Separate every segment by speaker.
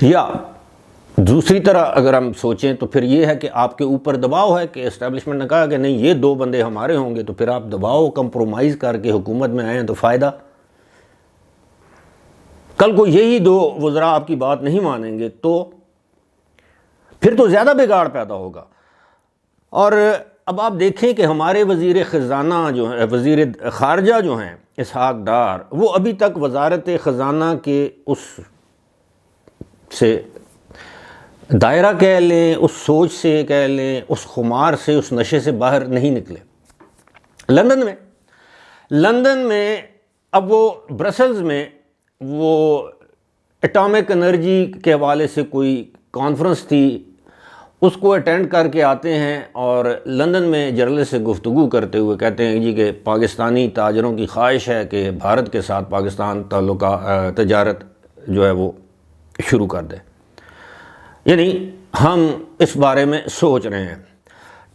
Speaker 1: یا دوسری طرح اگر ہم سوچیں تو پھر یہ ہے کہ آپ کے اوپر دباؤ ہے کہ اسٹیبلشمنٹ نے کہا کہ نہیں یہ 2 بندے ہمارے ہوں گے، تو پھر آپ دباؤ کمپرومائز کر کے حکومت میں آئیں تو فائدہ۔ کل کو یہی 2 وزراء آپ کی بات نہیں مانیں گے تو پھر تو زیادہ بگاڑ پیدا ہوگا۔ اور اب آپ دیکھیں کہ ہمارے وزیر خزانہ جو ہے، وزیر خارجہ جو ہیں اسحاق ڈار، وہ ابھی تک وزارت خزانہ کے اس سے دائرہ کہہ لیں، اس سوچ سے کہہ لیں، اس خمار سے، اس نشے سے باہر نہیں نکلے۔ لندن میں اب وہ برسلز میں وہ اٹامک انرجی کے حوالے سے کوئی کانفرنس تھی، اس کو اٹینڈ کر کے آتے ہیں اور لندن میں جرنلسٹ سے گفتگو کرتے ہوئے کہتے ہیں جی کہ پاکستانی تاجروں کی خواہش ہے کہ بھارت کے ساتھ پاکستان تجارت جو ہے وہ شروع کر دے، یعنی ہم اس بارے میں سوچ رہے ہیں۔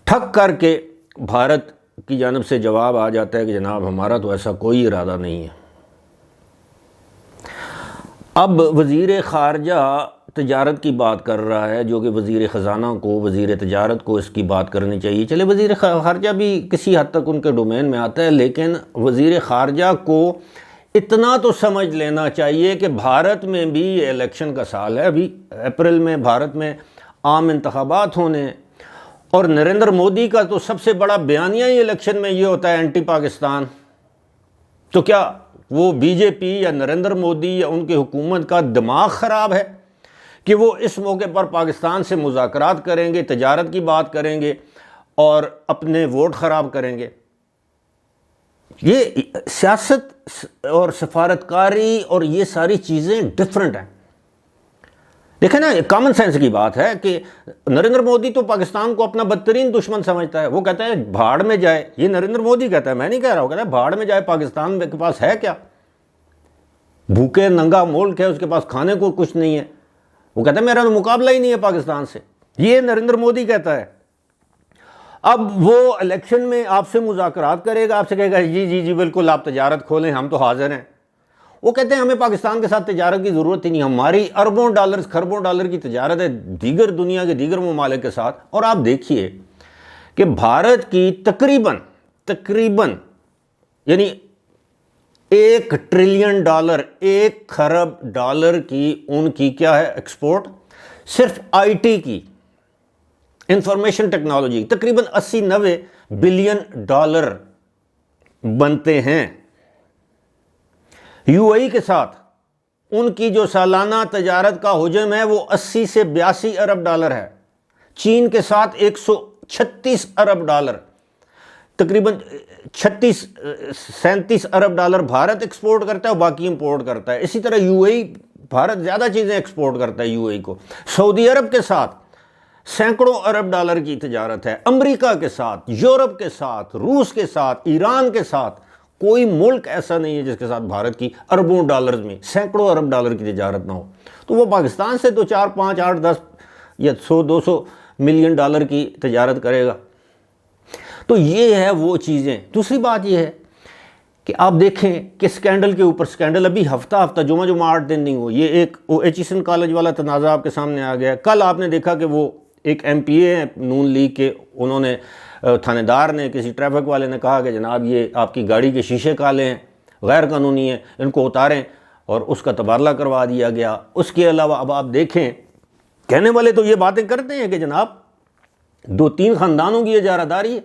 Speaker 1: ٹھک کر کے بھارت کی جانب سے جواب آ جاتا ہے کہ جناب ہمارا تو ایسا کوئی ارادہ نہیں ہے۔ اب وزیر خارجہ تجارت کی بات کر رہا ہے، جو کہ وزیر خزانہ کو، وزیر تجارت کو اس کی بات کرنی چاہیے۔ چلے وزیر خارجہ بھی کسی حد تک ان کے ڈومین میں آتا ہے، لیکن وزیر خارجہ کو اتنا تو سمجھ لینا چاہیے کہ بھارت میں بھی یہ الیکشن کا سال ہے، ابھی اپریل میں بھارت میں عام انتخابات ہونے ہیں، اور نریندر مودی کا تو سب سے بڑا بیانیہ ہی الیکشن میں یہ ہوتا ہے اینٹی پاکستان۔ تو کیا وہ بی جے پی یا نریندر مودی یا ان کی حکومت کا دماغ خراب ہے کہ وہ اس موقع پر پاکستان سے مذاکرات کریں گے، تجارت کی بات کریں گے اور اپنے ووٹ خراب کریں گے؟ یہ سیاست اور سفارتکاری اور یہ ساری چیزیں ڈیفرنٹ ہیں۔ دیکھیں نا، کامن سینس کی بات ہے کہ نریندر مودی تو پاکستان کو اپنا بدترین دشمن سمجھتا ہے، وہ کہتا ہے بھاڑ میں جائے، یہ نریندر مودی کہتا ہے، میں نہیں کہہ رہا ہوں، کہتا ہے بھاڑ میں جائے، پاکستان کے پاس ہے کیا؟ بھوکے ننگا ملک ہے، اس کے پاس کھانے کو کچھ نہیں ہے، وہ کہتا ہے میرا تو مقابلہ ہی نہیں ہے پاکستان سے، یہ نریندر مودی کہتا ہے۔ اب وہ الیکشن میں آپ سے مذاکرات کرے گا، آپ سے کہے گا جی جی جی بالکل آپ تجارت کھولیں، ہم تو حاضر ہیں۔ وہ کہتے ہیں ہمیں پاکستان کے ساتھ تجارت کی ضرورت ہی نہیں، ہماری اربوں ڈالر خربوں ڈالر کی تجارت ہے دیگر دنیا کے دیگر ممالک کے ساتھ۔ اور آپ دیکھیے کہ بھارت کی تقریباً یعنی $1 ٹریلین، 1 خرب ڈالر کی ان کی کیا ہے ایکسپورٹ، صرف آئی ٹی کی، انفارمیشن ٹیکنالوجی، تقریباً $80-90 بلین بنتے ہیں۔ یو اے ای کے ساتھ ان کی جو سالانہ تجارت کا حجم ہے وہ 80 سے 82 ارب ڈالر ہے۔ چین کے ساتھ 136 ارب ڈالر، تقریباً 37 ارب ڈالر بھارت ایکسپورٹ کرتا ہے اور باقی امپورٹ کرتا ہے۔ اسی طرح یو اے ای، بھارت زیادہ چیزیں ایکسپورٹ کرتا ہے یو اے ای کو۔ سعودی عرب کے ساتھ سینکڑوں ارب ڈالر کی تجارت ہے، امریکہ کے ساتھ، یورپ کے ساتھ، روس کے ساتھ، ایران کے ساتھ، کوئی ملک ایسا نہیں ہے جس کے ساتھ بھارت کی اربوں ڈالرز میں سینکڑوں ارب ڈالر کی تجارت نہ ہو۔ تو وہ پاکستان سے تو 4, 5, 8, 10 یا 100-200 ملین ڈالر کی تجارت کرے گا۔ تو یہ ہے وہ چیزیں۔ دوسری بات یہ ہے کہ آپ دیکھیں کہ سکینڈل کے اوپر سکینڈل، ابھی ہفتہ جمعہ 8 دن نہیں ہوئے، یہ ایک ایچیسن کالج والا تنازع آپ کے سامنے آ گیا۔ کل آپ نے دیکھا کہ وہ ایک ایم پی اے نون لیگ کے، انہوں نے تھانے دار نے، کسی ٹریفک والے نے کہا کہ جناب یہ آپ کی گاڑی کے شیشے کالے ہیں، غیر قانونی ہیں، ان کو اتاریں، اور اس کا تبادلہ کروا دیا گیا۔ اس کے علاوہ اب آپ دیکھیں، کہنے والے تو یہ باتیں کرتے ہیں کہ جناب 2-3 خاندانوں کی اجارہ داری ہے،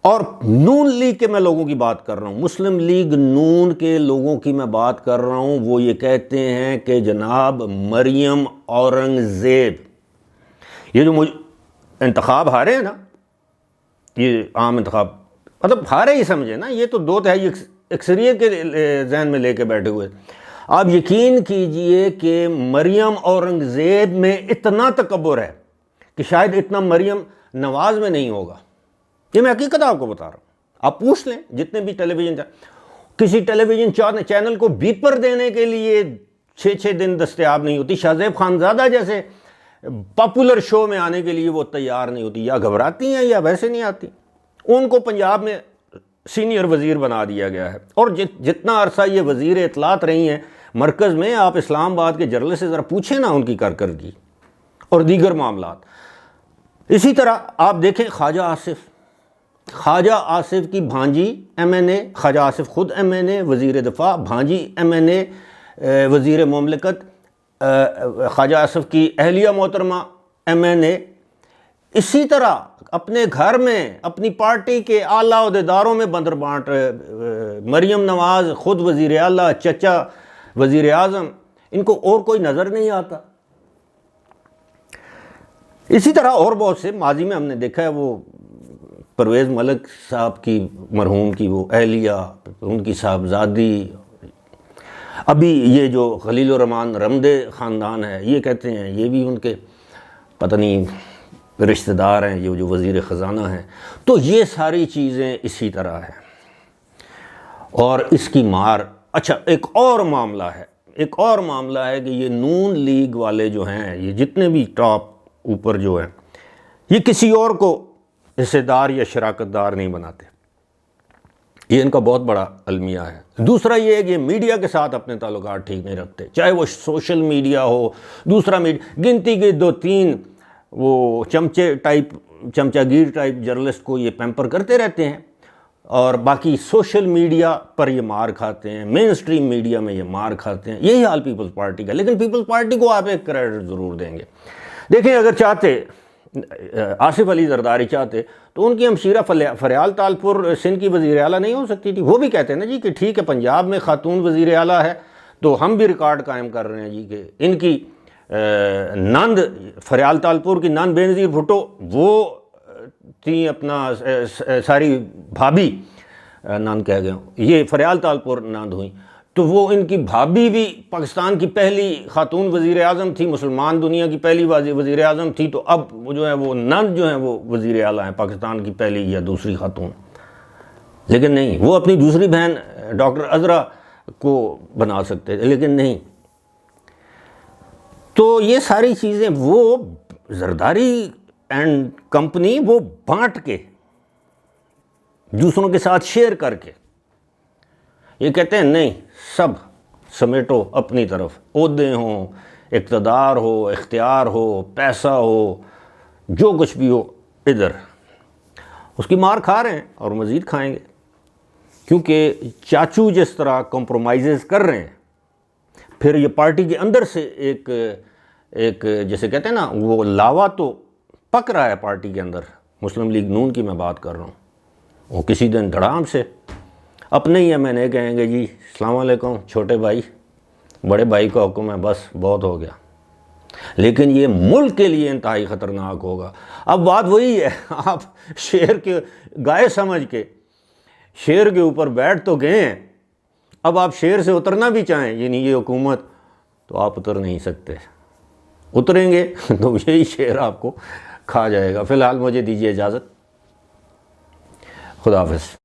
Speaker 1: اور نون لیگ کے میں لوگوں کی بات کر رہا ہوں، مسلم لیگ نون کے لوگوں کی میں بات کر رہا ہوں، وہ یہ کہتے ہیں کہ جناب مریم اورنگزیب، یہ جو انتخاب ہارے ہیں نا، یہ عام انتخاب، مطلب ہارے ہی سمجھے نا، یہ تو 2/3 اکثریت کے ذہن میں لے کے بیٹھے ہوئے۔ آپ یقین کیجئے کہ مریم اورنگزیب میں اتنا تکبر ہے کہ شاید اتنا مریم نواز میں نہیں ہوگا۔ یہ میں حقیقت آپ کو بتا رہا ہوں، آپ پوچھ لیں جتنے بھی ٹیلی ویژن، کسی ٹیلی ویژن چینل کو بیپر دینے کے لیے 6 دن دستیاب نہیں ہوتی، شاہزیب خانزادہ جیسے پاپولر شو میں آنے کے لیے وہ تیار نہیں ہوتی، یا گھبراتی ہیں یا ویسے نہیں آتی۔ ان کو پنجاب میں سینئر وزیر بنا دیا گیا ہے، اور جتنا عرصہ یہ وزیر اطلاعات رہی ہیں مرکز میں آپ اسلام آباد کے جرنلسٹ سے ذرا پوچھیں نا ان کی کارکردگی اور دیگر معاملات۔ اسی طرح آپ دیکھیں خواجہ آصف کی بھانجی ایم این اے، خواجہ آصف خود ایم این اے، وزیر دفاع، بھانجی ایم این اے، وزیر مملکت، خواجہ آصف کی اہلیہ محترمہ ایم این اے۔ اسی طرح اپنے گھر میں اپنی پارٹی کے اعلیٰ عہدیداروں میں بندر بانٹ، مریم نواز خود وزیر اعلیٰ، چچا وزیر اعظم، ان کو اور کوئی نظر نہیں آتا۔ اسی طرح اور بہت سے ماضی میں ہم نے دیکھا ہے، وہ پرویز ملک صاحب کی مرحوم کی وہ اہلیہ، ان کی صاحبزادی، ابھی یہ جو خلیل الرحمن رمدے خاندان ہے، یہ کہتے ہیں یہ بھی ان کے پتہ نہیں رشتہ دار ہیں، یہ جو وزیر خزانہ ہیں۔ تو یہ ساری چیزیں اسی طرح ہیں اور اس کی مار۔ اچھا، ایک اور معاملہ ہے کہ یہ نون لیگ والے جو ہیں، یہ جتنے بھی ٹاپ اوپر جو ہیں، یہ کسی اور کو حصے دار یا شراکت دار نہیں بناتے۔ یہ ان کا بہت بڑا المیہ ہے۔ دوسرا یہ ہے کہ یہ میڈیا کے ساتھ اپنے تعلقات ٹھیک نہیں رکھتے، چاہے وہ سوشل میڈیا ہو، دوسرا میڈیا، گنتی کے 2-3 وہ چمچہ گیر ٹائپ جرنلسٹ کو یہ پیمپر کرتے رہتے ہیں، اور باقی سوشل میڈیا پر یہ مار کھاتے ہیں، مین سٹریم میڈیا میں یہ مار کھاتے ہیں۔ یہی حال پیپلز پارٹی کا، لیکن پیپلز پارٹی کو آپ ایک کریڈٹ ضرور دیں گے۔ دیکھیں، اگر چاہتے آصف علی زرداری چاہتے تو ان کی ہمشیرہ فریال تالپور سندھ کی وزیر اعلیٰ نہیں ہو سکتی تھی؟ وہ بھی کہتے ہیں نا جی کہ ٹھیک ہے، پنجاب میں خاتون وزیر اعلیٰ ہے تو ہم بھی ریکارڈ قائم کر رہے ہیں جی کہ ان کی نند، فریال تالپور کی نند بے نظیر بھٹو، وہ تھی اپنا ساری بھابھی نند کہہ گئے ہوں، یہ فریال تالپور نند ہوئیں، تو وہ ان کی بھابھی بھی پاکستان کی پہلی خاتون وزیر اعظم تھی، مسلمان دنیا کی پہلی وزیر اعظم تھی، تو اب وہ جو ہے وہ نند جو ہیں وہ وزیر اعلیٰ ہیں، پاکستان کی پہلی یا دوسری خاتون۔ لیکن نہیں، وہ اپنی دوسری بہن ڈاکٹر عذرا کو بنا سکتے تھے، لیکن نہیں۔ تو یہ ساری چیزیں وہ زرداری اینڈ کمپنی وہ بانٹ کے دوسروں کے ساتھ شیئر کر کے یہ کہتے ہیں نہیں، سب سمیٹو اپنی طرف، عہدے ہوں، اقتدار ہو، اختیار ہو، پیسہ ہو، جو کچھ بھی ہو، ادھر اس کی مار کھا رہے ہیں اور مزید کھائیں گے، کیونکہ چاچو جس طرح کمپرومائزز کر رہے ہیں، پھر یہ پارٹی کے اندر سے ایک جیسے کہتے ہیں نا، وہ لاوا تو پک رہا ہے پارٹی کے اندر۔ مسلم لیگ نون کی میں بات کر رہا ہوں، وہ کسی دن دھڑام سے اپنے ہی میں نے کہیں گے جی السلام علیکم چھوٹے بھائی، بڑے بھائی کا حکم ہے، بس بہت ہو گیا۔ لیکن یہ ملک کے لیے انتہائی خطرناک ہوگا۔ اب بات وہی ہے، آپ شیر کے گائے سمجھ کے شیر کے اوپر بیٹھ تو گئے ہیں، اب آپ شیر سے اترنا بھی چاہیں، یعنی یہ حکومت، تو آپ اتر نہیں سکتے، اتریں گے تو یہی شیر آپ کو کھا جائے گا۔ فی الحال مجھے دیجیے اجازت، خدا حافظ۔